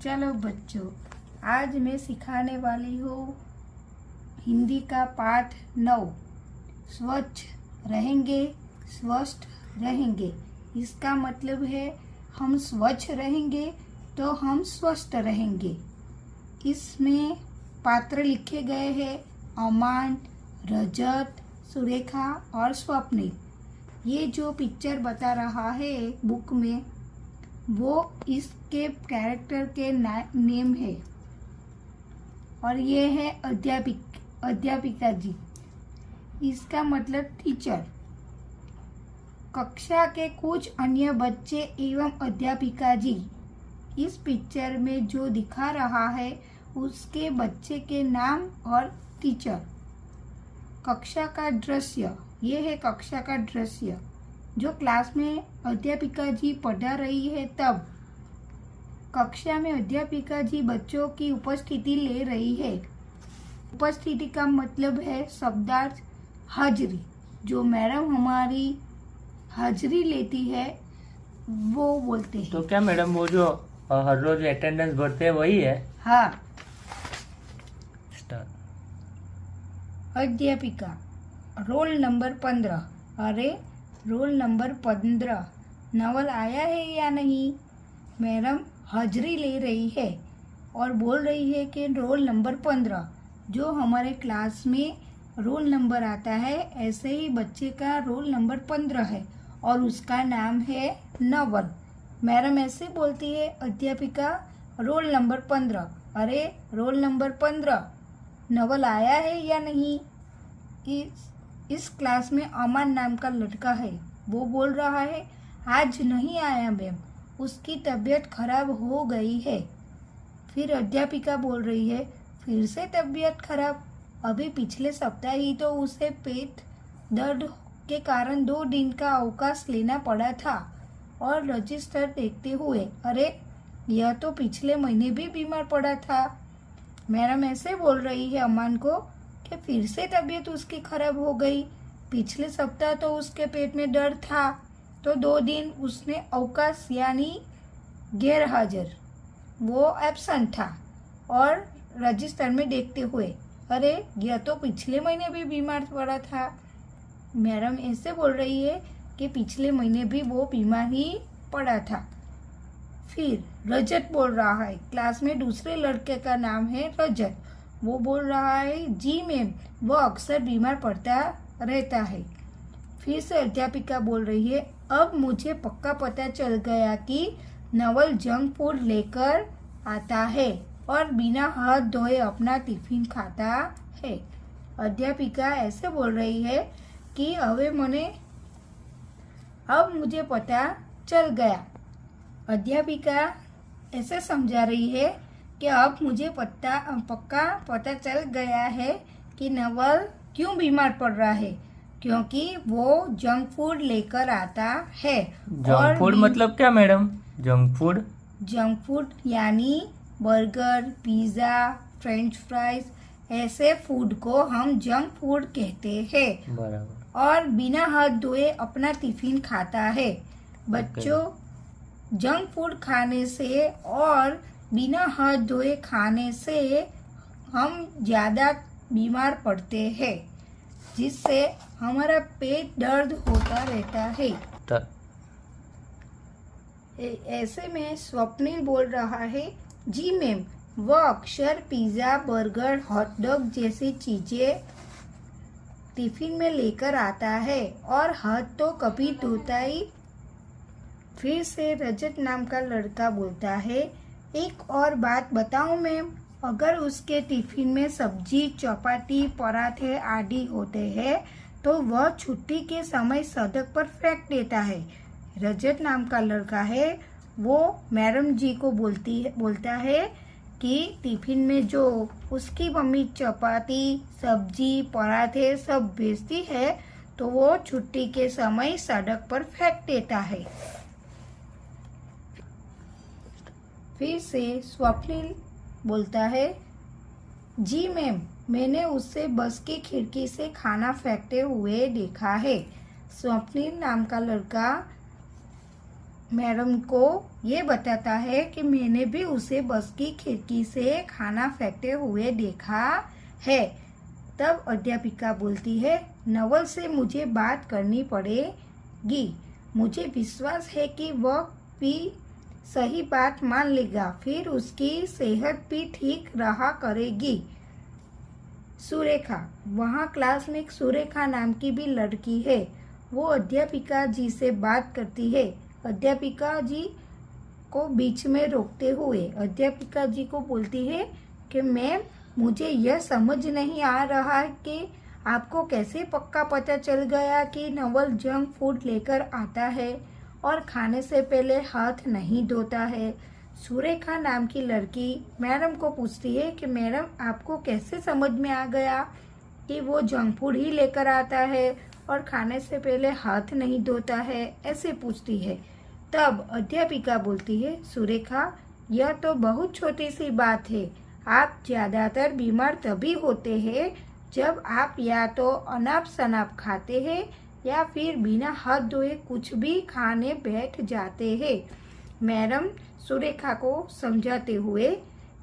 चलो बच्चों, आज मैं सिखाने वाली हूँ हिंदी का पाठ 9। स्वच्छ रहेंगे, स्वस्थ रहेंगे। इसका मतलब है हम स्वच्छ रहेंगे तो हम स्वस्थ रहेंगे। इसमें पात्र लिखे गए हैं अमान, रजत, सुरेखा और स्वप्निल। ये जो पिक्चर बता रहा है बुक में, वो इसके कैरेक्टर के नेम है। और ये है अध्यापिका जी, इसका मतलब टीचर। कक्षा के कुछ अन्य बच्चे एवं अध्यापिका जी। इस पिक्चर में जो दिखा रहा है उसके बच्चे के नाम और टीचर। कक्षा का दृश्य, ये है कक्षा का दृश्य जो क्लास में अध्यापिका जी पढ़ा रही है तब। कक्षा में अध्यापिका जी बच्चों की उपस्थिति ले रही है। उपस्थिति का मतलब है शब्दार्थ हाजिरी। जो मैडम हमारी हाजिरी लेती है वो बोलते हैं। तो क्या मैडम वो जो हर रोज अटेंडेंस भरते हैं वही है? हाँ। स्टार्ट। अध्यापिका रोल नंबर 15। अरे रोल नंबर 15 नवल आया है या नहीं? मैडम हाजिरी ले रही है और बोल रही है कि रोल नंबर 15 जो हमारे क्लास में रोल नंबर आता है, ऐसे ही बच्चे का रोल नंबर 15 है और उसका नाम है नवल। मैडम ऐसे बोलती है, अध्यापिका रोल नंबर 15। अरे रोल नंबर 15 नवल आया है या नहीं? इस क्लास में अमान नाम का लड़का है, वो बोल रहा है आज नहीं आया मैम, उसकी तबीयत खराब हो गई है। फिर अध्यापिका बोल रही है, फिर से तबीयत खराब? अभी पिछले सप्ताह ही तो उसे पेट दर्द के कारण 2 दिन का अवकाश लेना पड़ा था। और रजिस्टर देखते हुए, अरे यह तो पिछले महीने भी बीमार पड़ा था। मैडम ऐसे बोल रही है अमान को कि फिर से तबीयत उसकी खराब हो गई। पिछले सप्ताह तो उसके पेट में दर्द था तो 2 दिन उसने अवकाश यानी गैर हाजिर, वो एब्सेंट था। और रजिस्टर में देखते हुए, अरे यह तो पिछले महीने भी बीमार पड़ा था। मैडम ऐसे बोल रही है कि पिछले महीने भी वो बीमार ही पड़ा था। फिर रजत बोल रहा है, क्लास में दूसरे लड़के का नाम है रजत। वो बोल रहा है, जी मैम, वो अक्सर बीमार पड़ता रहता है। फिर से अध्यापिका बोल रही है, अब मुझे पक्का पता चल गया कि नवल जंक फूड लेकर आता है और बिना हाथ धोए अपना टिफिन खाता है। अध्यापिका ऐसे बोल रही है कि अब मुझे पता चल गया। अध्यापिका ऐसे समझा रही है कि अब मुझे पक्का पता चल गया है कि नवल क्यों बीमार पड़ रहा है, क्योंकि वो जंक फूड लेकर आता है। जंक फूड मतलब क्या मैडम? जंक फूड यानी बर्गर, पिज्जा, फ्रेंच फ्राइज, ऐसे फूड को हम जंक फूड कहते हैं। बराबर। और बिना हाथ धोए अपना टिफिन खाता है। बच्चों, जंक फूड खाने से और बिना हाथ धोए खाने से हम ज़्यादा बीमार पड़ते हैं, जिससे हमारा पेट दर्द होता रहता है। ऐसे में स्वप्निल बोल रहा है, जी मैम, वह अक्सर पिज़्ज़ा, बर्गर, हॉटडॉग जैसी चीज़ें टिफिन में लेकर आता है और हाथ तो कभी धोता ही। फिर से रजत नाम का लड़का बोलता है, एक और बात बताऊं मैम, अगर उसके टिफिन में सब्जी, चपाती, पराठे आदि होते हैं तो वह छुट्टी के समय सड़क पर फेंक देता है। रजत नाम का लड़का है, वो मैडम जी को बोलता है कि टिफिन में जो उसकी मम्मी चपाती, सब्जी, पराठे सब भेजती है तो वो छुट्टी के समय सड़क पर फेंक देता है। फिर से स्वप्निल बोलता है, जी मैम, मैंने उससे बस की खिड़की से खाना फेंकते हुए देखा है। स्वप्निल नाम का लड़का मैडम को ये बताता है कि मैंने भी उसे बस की खिड़की से खाना फेंकते हुए देखा है। तब अध्यापिका बोलती है, नवल से मुझे बात करनी पड़ेगी। मुझे विश्वास है कि वह भी सही बात मान लेगा, फिर उसकी सेहत भी ठीक रहा करेगी। सुरेखा, वहाँ क्लास में एक सुरेखा नाम की भी लड़की है। वो अध्यापिका जी से बात करती है। अध्यापिका जी को बीच में रोकते हुए अध्यापिका जी को बोलती है कि मैम, मुझे यह समझ नहीं आ रहा कि आपको कैसे पक्का पता चल गया कि नवल जंक फूड लेकर आता है और खाने से पहले हाथ नहीं धोता है। सुरेखा नाम की लड़की मैडम को पूछती है कि मैडम, आपको कैसे समझ में आ गया कि वो जंक फूड ही लेकर आता है और खाने से पहले हाथ नहीं धोता है, ऐसे पूछती है। तब अध्यापिका बोलती है, सुरेखा, यह तो बहुत छोटी सी बात है। आप ज़्यादातर बीमार तभी होते हैं जब आप या तो अनाप शनाप खाते हैं या फिर बिना हाथ धोए कुछ भी खाने बैठ जाते हैं। मैडम सुरेखा को समझाते हुए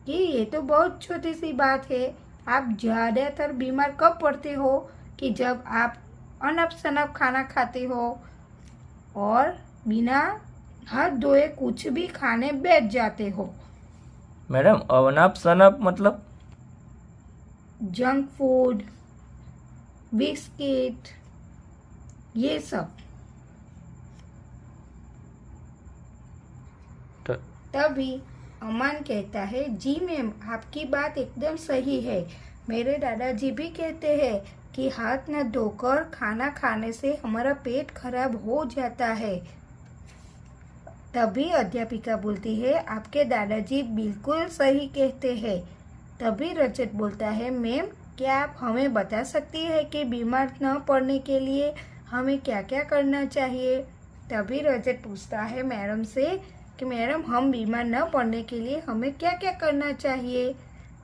कि ये तो बहुत छोटी सी बात है। आप ज़्यादातर बीमार कब पड़ते हो कि जब आप अनाप शनाप खाना खाते हो और बिना हाथ धोए कुछ भी खाने बैठ जाते हो। मैडम, अनाप शनाप मतलब? जंक फूड, बिस्किट, ये सब। तभी अमान कहता है, जी मैम, आपकी बात एकदम सही है। मेरे दादाजी भी कहते हैं कि हाथ न धोकर खाना खाने से हमारा पेट खराब हो जाता है। तभी अध्यापिका बोलती है, आपके दादाजी बिल्कुल सही कहते हैं। तभी रजत बोलता है, मैम, क्या आप हमें बता सकती है कि बीमार न पड़ने के लिए हमें क्या क्या करना चाहिए? तभी रजत पूछता है मैडम से कि मैडम, हम बीमार न पड़ने के लिए हमें क्या क्या करना चाहिए?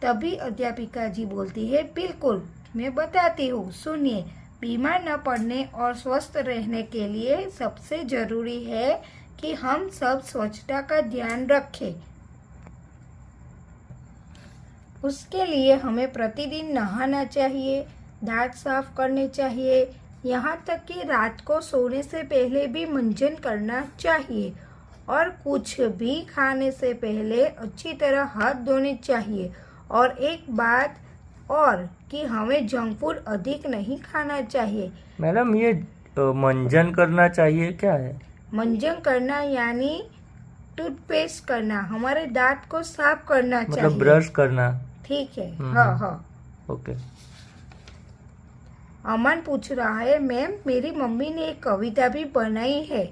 तभी अध्यापिका जी बोलती है, बिल्कुल, मैं बताती हूँ, सुनिए। बीमार न पड़ने और स्वस्थ रहने के लिए सबसे ज़रूरी है कि हम सब स्वच्छता का ध्यान रखें। उसके लिए हमें प्रतिदिन नहाना चाहिए, दांत साफ करने चाहिए, यहाँ तक कि रात को सोने से पहले भी मंजन करना चाहिए और कुछ भी खाने से पहले अच्छी तरह हाथ धोने चाहिए। और एक बात और कि हमें जंक फूड अधिक नहीं खाना चाहिए। मैडम, ये मंजन करना चाहिए क्या है? मंजन करना यानी टूथपेस्ट करना, हमारे दांत को साफ करना चाहिए, मतलब ब्रश करना। ठीक है। हाँ हाँ, ओके। अमन पूछ रहा है, मैम, मेरी मम्मी ने एक कविता भी बनाई है।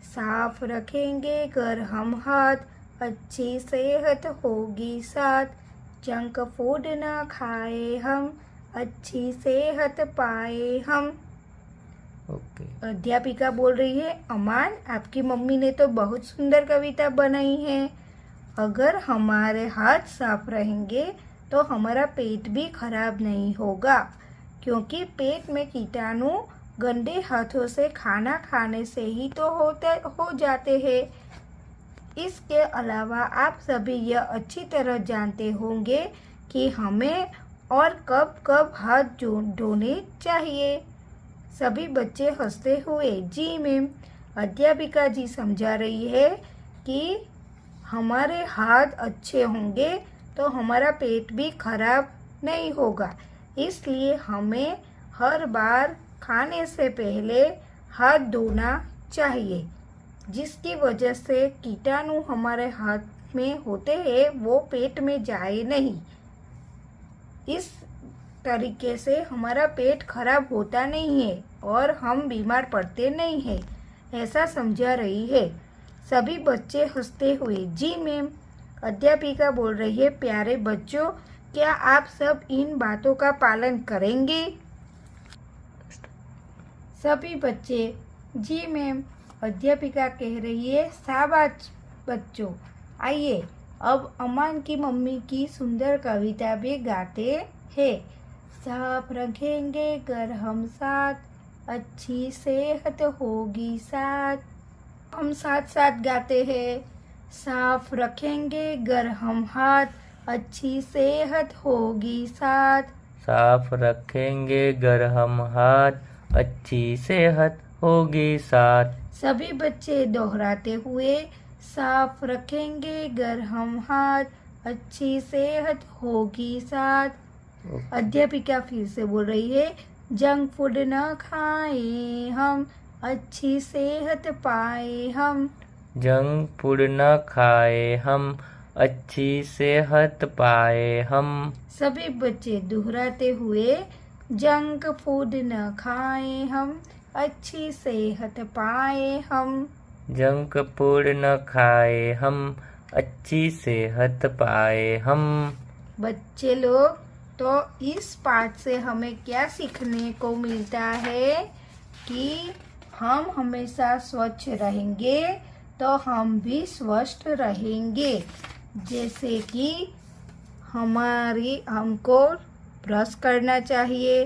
साफ रखेंगे घर हम हाथ, अच्छी सेहत होगी साथ, जंक फूड ना खाए हम, अच्छी सेहत पाए हम। ओके। अध्यापिका बोल रही है, अमान, आपकी मम्मी ने तो बहुत सुंदर कविता बनाई है। अगर हमारे हाथ साफ रहेंगे तो हमारा पेट भी खराब नहीं होगा, क्योंकि पेट में कीटाणु गंदे हाथों से खाना खाने से ही तो हो जाते हैं। इसके अलावा आप सभी यह अच्छी तरह जानते होंगे कि हमें और कब कब हाथ धोने चाहिए। सभी बच्चे हंसते हुए, जी मैम। अध्यापिका जी समझा रही है कि हमारे हाथ अच्छे होंगे तो हमारा पेट भी खराब नहीं होगा, इसलिए हमें हर बार खाने से पहले हाथ धोना चाहिए, जिसकी वजह से कीटाणु हमारे हाथ में होते हैं वो पेट में जाए नहीं। इस तरीके से हमारा पेट खराब होता नहीं है और हम बीमार पड़ते नहीं हैं, ऐसा समझा रही है। सभी बच्चे हंसते हुए, जी मैम। अध्यापिका बोल रही है, प्यारे बच्चों, क्या आप सब इन बातों का पालन करेंगे? सभी बच्चे, जी मैम। अध्यापिका कह रही है, शाबाश बच्चों। आइए अब अमान की मम्मी की सुंदर कविता भी गाते हैं। साफ रखेंगे घर हम साथ, अच्छी सेहत होगी साथ, हम साथ साथ गाते हैं। साफ रखेंगे घर हम हाथ, अच्छी सेहत होगी साथ। साफ रखेंगे घर हम हाथ, अच्छी सेहत होगी साथ। सभी बच्चे दोहराते हुए, साफ रखेंगे घर हम हाथ, अच्छी सेहत होगी साथ। अध्यापिका फिर से बोल रही है, जंक फूड न खाएं हम, अच्छी सेहत पाए हम। जंक फूड न खाए हम, अच्छी सेहत पाए हम। सभी बच्चे दोहराते हुए, जंक फूड न खाएं हम, अच्छी सेहत पाए हम। जंक फूड न खाए हम, अच्छी सेहत पाए हम। बच्चे लोग, तो इस पाठ से हमें क्या सीखने को मिलता है कि हम हमेशा स्वच्छ रहेंगे तो हम भी स्वस्थ रहेंगे। जैसे कि हमको ब्रश करना चाहिए,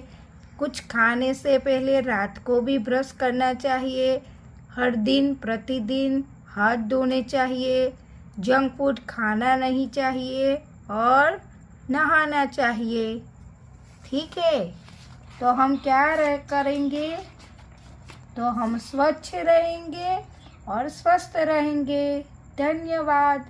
कुछ खाने से पहले रात को भी ब्रश करना चाहिए, हर दिन प्रतिदिन हाथ धोने चाहिए, जंक फूड खाना नहीं चाहिए और नहाना चाहिए। ठीक है, तो हम क्या करेंगे? तो हम स्वच्छ रहेंगे और स्वस्थ रहेंगे। धन्यवाद।